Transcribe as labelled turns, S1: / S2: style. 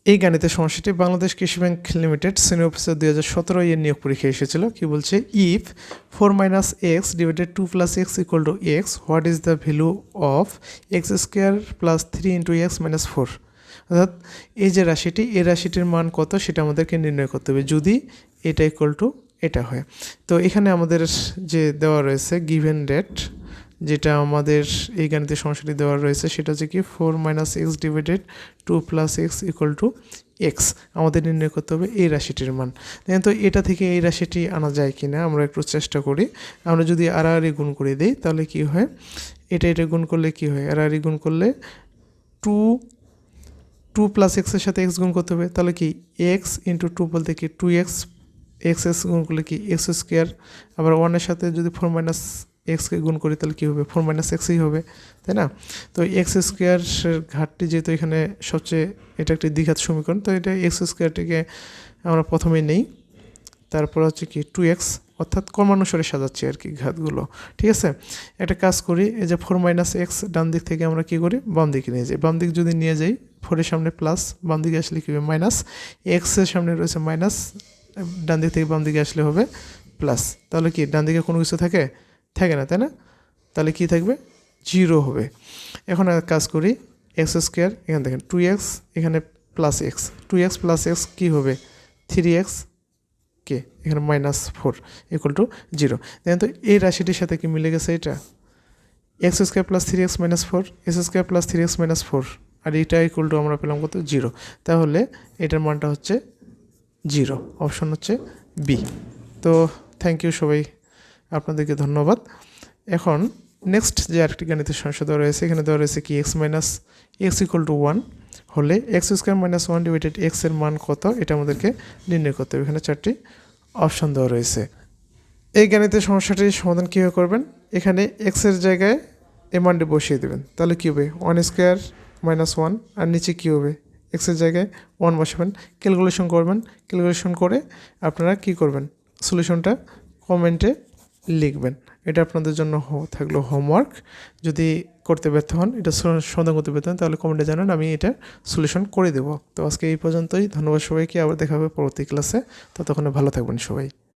S1: এই গাণিতিক সমস্যাটি বাংলাদেশ কৃষি ব্যাংক লিমিটেড শ্রেণী অফিসার 2017 এর নিয়োগ পরীক্ষায় এসেছিল। কি বলছে, if 4 - x divided 2 + x equal to x, what is the value of x square plus 3 × x - 4। অর্থাৎ এই যে রাশিটি, এই রাশিটির মান কত সেটা আমাদেরকে নির্ণয় করতে হবে যদি এটা ইকুয়াল টু এটা হয়। তো এখানে আমাদের যে দেওয়া রয়েছে গিভেন ডেট, যেটা আমাদের এই গাণিতিক সমস্যাটি দেওয়া রয়েছে সেটা হচ্ছে কি 4 - x divided 2 + x equal to x। আমাদের নির্ণয় করতে হবে এই রাশিটির মান। দেখেন তো এটা থেকে এই রাশিটি আনা যায় কি না, আমরা একটু চেষ্টা করি। আমরা যদি আড়াআড়ি গুণ করে দিই তাহলে কি হয়, এটা গুণ করলে কি হয়, আড়াআড়ি গুণ করলে 2 + x এর সাথে x গুণ করতে হবে, তাহলে কি x × 2 বলতে কি 2x, x গুণ করলে কি x স্কোয়ার, আবার 1 এর সাথে যদি 4 - x কে গুণ করি তাহলে কী হবে, 4 - x হবে, তাই না? তো x স্কোয়ারের ঘাটটি যেহেতু এখানে সবচেয়ে, এটা একটি দ্বিঘাত সমীকরণ, তো এটা x স্কোয়ারটিকে আমরা প্রথমে নেই, তারপর হচ্ছে কি 2x, অর্থাৎ ক্রমানুসারে সাজাচ্ছি আর কি ঘাতগুলো। ঠিক আছে, একটা কাজ করি, এই যে 4 - x ডান দিক থেকে আমরা কি করি, বাম দিকে নিয়ে যাই। বাম দিক যদি নিয়ে যাই, 4 এর সামনে প্লাস, বাম দিকে আসলে কী হবে মাইনাস, x এর সামনে রয়েছে মাইনাস, ডান দিক থেকে বাম দিকে আসলে হবে প্লাস। তাহলে কি ডান দিকে কোনো কিছু থাকে না, তাই না? তাহলে কি থাকবে, 0 হবে। এখন আর কাজ করি, x স্কোয়ার, এখানে দেখেন 2x, এখানে প্লাস x, 2x + x কী হবে 3x, কে এখানে -4 ইকুয়াল টু 0। দেখেন তো এই রাশিটির সাথে কি মিলে গেছে, এটা x square + 3x - 4, x square + 3x - 4, আর এটা ইকুয়াল টু আমরা পেলাম কত, 0। তাহলে এটার মানটা হচ্ছে 0, অপশন হচ্ছে বি। তো থ্যাংক ইউ সবাই, আপনাদেরকে ধন্যবাদ। এখন নেক্সট যে আরেকটি গাণিতিক সমস্যা দেওয়া রয়েছে, এখানে দেওয়া রয়েছে কি x ইকুয়াল টু 1 হলে x স্কোয়ার - 1 ডিভাইডেড x এর মান কত, এটা আমাদেরকে নির্ণয় করতে হবে। এখানে 4টি অপশন দেওয়া রয়েছে। এই গাণিতিক সমস্যাটির সমাধান কীভাবে করবেন, এখানে x এর জায়গায় এই মানটি বসিয়ে দেবেন, তাহলে কী হবে 1 স্কোয়ার - 1, আর নিচে কী হবে x এর জায়গায় 1 বসাবেন, ক্যালকুলেশন করবেন, ক্যালকুলেশন করে আপনারা কী করবেন, সলিউশনটা কমেন্টে লিখবেন। এটা আপনাদের জন্য থাকলো হোমওয়ার্ক। যদি করতে ব্যর্থ হন, এটা সমাধান করতে ব্যর্থ হন, তাহলে কমেন্টে জানান, আমি এটা সলিউশন করে দেবো। তো আজকে এই পর্যন্তই, ধন্যবাদ সবাইকে, আবার দেখা হবে পরবর্তী ক্লাসে। ততক্ষণে ভালো থাকবেন সবাই।